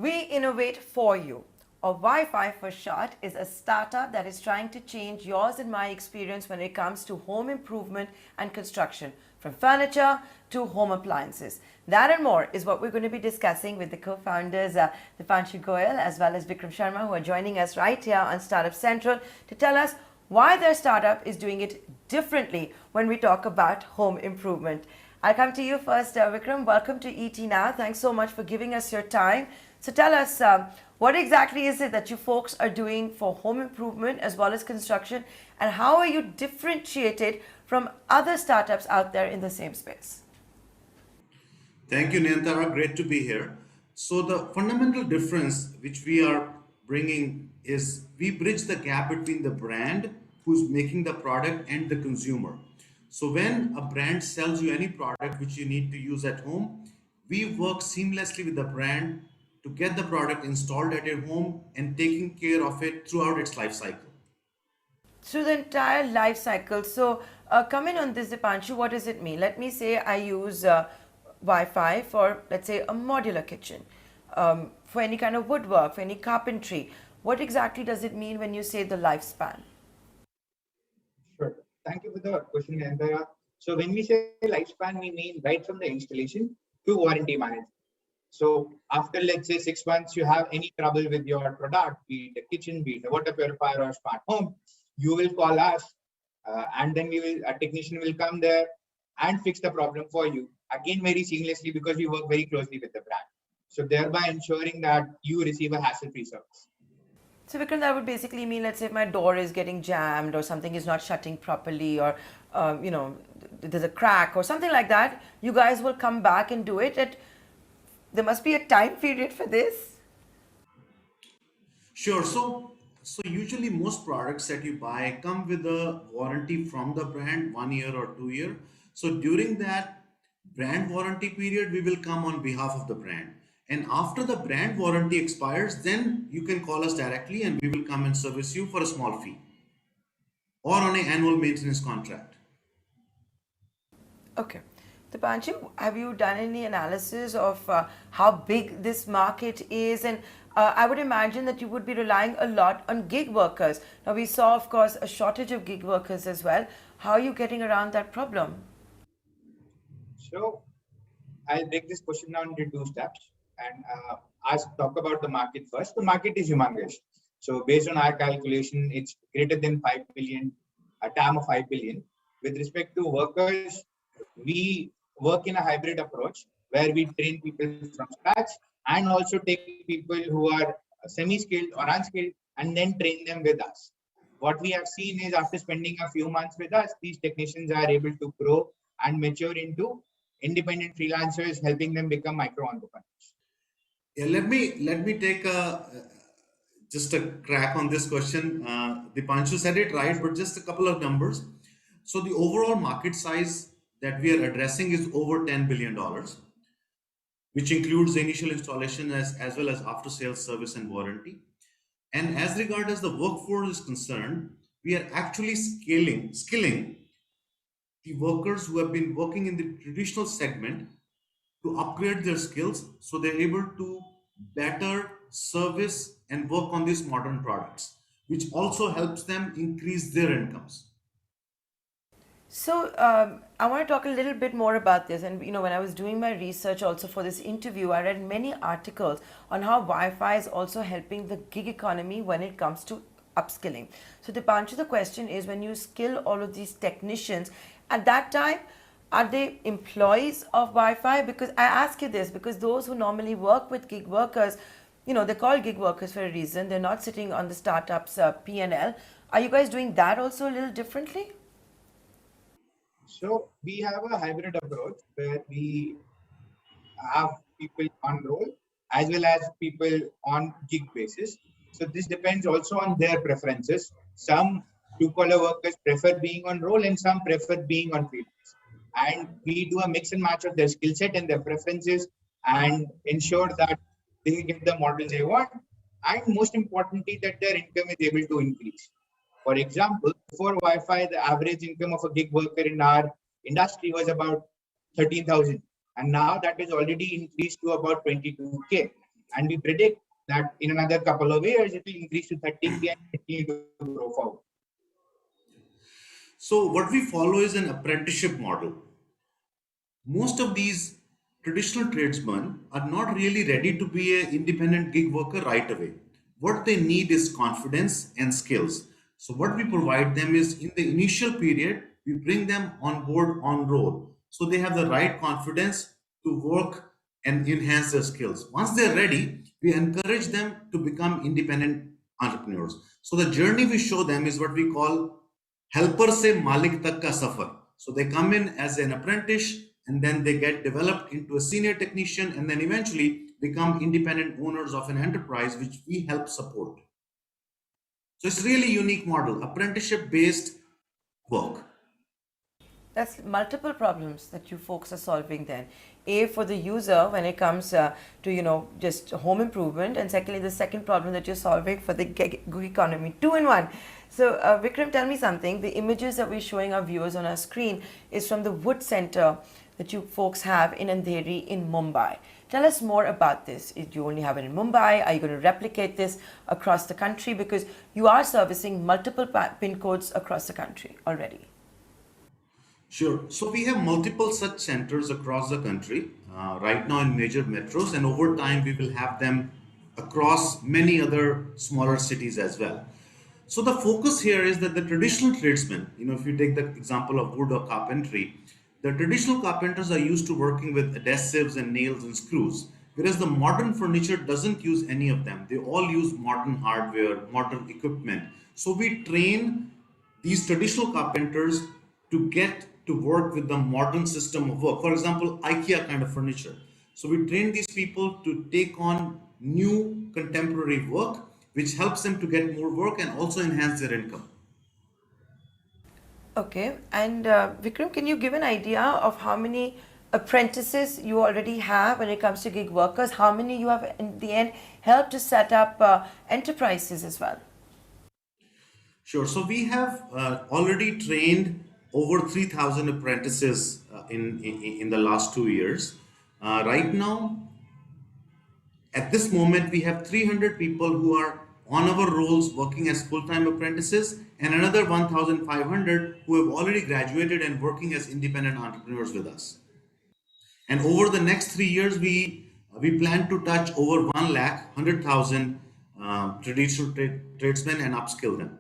We innovate for you. Or Wi-Fi for short is a startup that is trying to change yours and my experience when it comes to home improvement and construction, from furniture to home appliances. That and more is what we're going to be discussing with the co-founders, Dipanshu Goyal as well as Vikram Sharma, who are joining us right here on Startup Central to tell us why their startup is doing it differently when we talk about home improvement. I'll come to you first, Vikram. Welcome to ET Now. Thanks so much for giving us your time. So tell us, what exactly is it that you folks are doing for home improvement as well as construction, and how are you differentiated from other startups out there in the same space? Thank you, Nayantara. Great to be here. So the fundamental difference which we are bringing is we bridge the gap between the brand who's making the product and the consumer. So when a brand sells you any product which you need to use at home, we work seamlessly with the brand to get the product installed at your home and taking care of it throughout its life cycle. Through the entire life cycle. So, coming on this, Dipanshu, what does it mean? Let me say I use Wi-Fi for, let's say, a modular kitchen, for any kind of woodwork, for any carpentry. What exactly does it mean when you say the lifespan? Sure. Thank you for the question, Nandara. So when we say lifespan, we mean right from the installation to warranty management. So after, let's say, 6 months, you have any trouble with your product, be it a kitchen, be it a water purifier or smart home, you will call us, and then a technician will come there and fix the problem for you. Again, very seamlessly, because we work very closely with the brand. So thereby ensuring that you receive a hassle-free service. So, Vikram, that would basically mean, let's say, if my door is getting jammed or something is not shutting properly, or there's a crack or something like that, you guys will come back and do it. There must be a time period for this. Sure. So usually most products that you buy come with a warranty from the brand, 1 year or 2 year. So during that brand warranty period, we will come on behalf of the brand. And after the brand warranty expires, then you can call us directly and we will come and service you for a small fee or on an annual maintenance contract. Okay. Dipanshu, have you done any analysis of how big this market is? And I would imagine that you would be relying a lot on gig workers. Now, we saw, of course, a shortage of gig workers as well. How are you getting around that problem? So I'll break this question down into two steps and talk about the market first. The market is humongous. So based on our calculation, it's greater than 5 billion, a TAM of 5 billion. With respect to workers, we work in a hybrid approach where we train people from scratch and also take people who are semi-skilled or unskilled and then train them with us. What we have seen is after spending a few months with us, these technicians are able to grow and mature into independent freelancers, helping them become micro entrepreneurs. Yeah, let me take just a crack on this question. Dipanshu said it right, but just a couple of numbers. So the overall market size that we are addressing is over $10 billion, which includes the initial installation as well as after sales service and warranty. And as regard as the workforce is concerned, we are actually skilling the workers who have been working in the traditional segment to upgrade their skills so they're able to better service and work on these modern products, which also helps them increase their incomes. So I want to talk a little bit more about this. And when I was doing my research also for this interview, I read many articles on how Wi-Fi is also helping the gig economy when it comes to upskilling. So Dipanshu, the question is, when you skill all of these technicians, at that time, are they employees of Wi-Fi? Because I ask you this because those who normally work with gig workers, they're called gig workers for a reason. They're not sitting on the startup's P&L. Are you guys doing that also a little differently? So we have a hybrid approach where we have people on roll as well as people on gig basis. So this depends also on their preferences. Some blue-collar workers prefer being on roll and some prefer being on freelance. And we do a mix and match of their skill set and their preferences and ensure that they get the models they want. And most importantly, that their income is able to increase. For example, before Wi-Fi, the average income of a gig worker in our industry was about 13,000. And now that is already increased to about 22K. And we predict that in another couple of years, it will increase to 30K and continue to grow forward. So what we follow is an apprenticeship model. Most of these traditional tradesmen are not really ready to be an independent gig worker right away. What they need is confidence and skills. So what we provide them is in the initial period, we bring them on board on roll. So they have the right confidence to work and enhance their skills. Once they're ready, we encourage them to become independent entrepreneurs. So the journey we show them is what we call helper se malik tak ka safar. So they come in as an apprentice and then they get developed into a senior technician and then eventually become independent owners of an enterprise which we help support. So it's really unique model, apprenticeship based work. That's multiple problems that you folks are solving then. A, for the user when it comes to, just home improvement. And secondly, the second problem that you're solving for the gig economy. Two in one. So Vikram, tell me something. The images that we're showing our viewers on our screen is from the wood center that you folks have in Andheri in Mumbai. Tell us more about this. Do you only have it in Mumbai? Are you going to replicate this across the country? Because you are servicing multiple PIN codes across the country already. Sure. So we have multiple such centers across the country, right now in major metros, and over time we will have them across many other smaller cities as well. So the focus here is that the traditional tradesmen, if you take the example of wood or carpentry, the traditional carpenters are used to working with adhesives and nails and screws, whereas the modern furniture doesn't use any of them. They all use modern hardware, modern equipment. So we train these traditional carpenters to get to work with the modern system of work. For example, IKEA kind of furniture. So we train these people to take on new contemporary work, which helps them to get more work and also enhance their income. Okay, and Vikram, can you give an idea of how many apprentices you already have when it comes to gig workers? How many you have in the end helped to set up enterprises as well? Sure. So we have already trained over 3,000 apprentices in the last 2 years. Right now, at this moment, we have 300 people who are on our rolls working as full-time apprentices and another 1,500 who have already graduated and working as independent entrepreneurs with us. And over the next 3 years, we plan to touch over 1,100,000 traditional tradesmen and upskill them.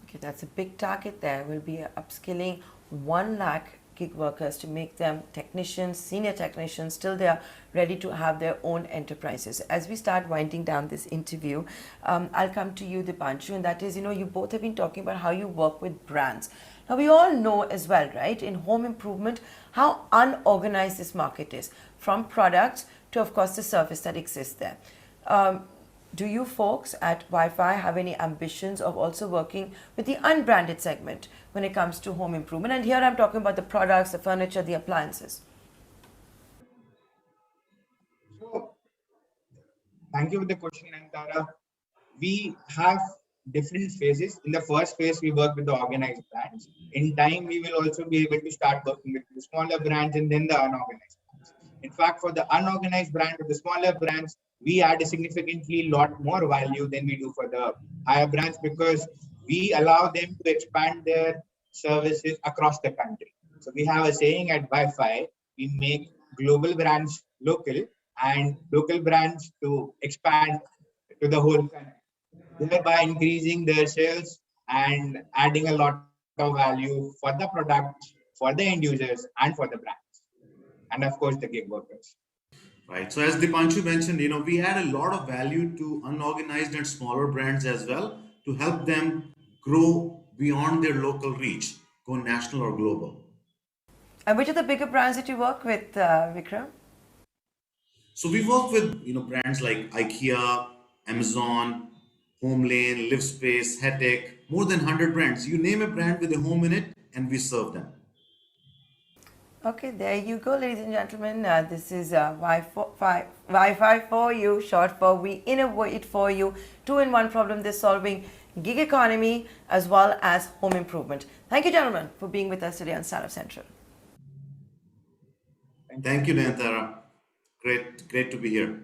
Okay, that's a big target there. We'll be upskilling 1 lakh gig workers to make them technicians, senior technicians, till they are ready to have their own enterprises. As we start winding down this interview, I'll come to you, Dipanshu, and that is, you both have been talking about how you work with brands. Now, we all know as well, right, in home improvement, how unorganized this market is, from products to, of course, the service that exists there. Do you folks at Wi-Fi have any ambitions of also working with the unbranded segment when it comes to home improvement? And here I'm talking about the products, the furniture, the appliances. So, thank you for the question, Antara. We have different phases. In the first phase, we work with the organized brands. In time, we will also be able to start working with the smaller brands and then the unorganized brands. In fact, for the unorganized brand or the smaller brands, we add a significantly lot more value than we do for the higher brands because we allow them to expand their services across the country. So we have a saying at Wi-Fi, we make global brands local and local brands to expand to the whole country, thereby increasing their sales and adding a lot of value for the products, for the end users, and for the brands, and of course the gig workers. Right. So as Dipanshu mentioned, we add a lot of value to unorganized and smaller brands as well to help them grow beyond their local reach, go national or global. And which are the bigger brands that you work with, Vikram? So we work with brands like IKEA, Amazon, Homelane, LiveSpace, Hetek, more than 100 brands. You name a brand with a home in it, and we serve them. Okay, there you go, ladies and gentlemen. This is Wi-Fi for you, short for we innovate for you. Two-in-one problem they're solving: gig economy as well as home improvement. Thank you, gentlemen, for being with us today on Startup Central. Thank you, Nayantara. Great to be here.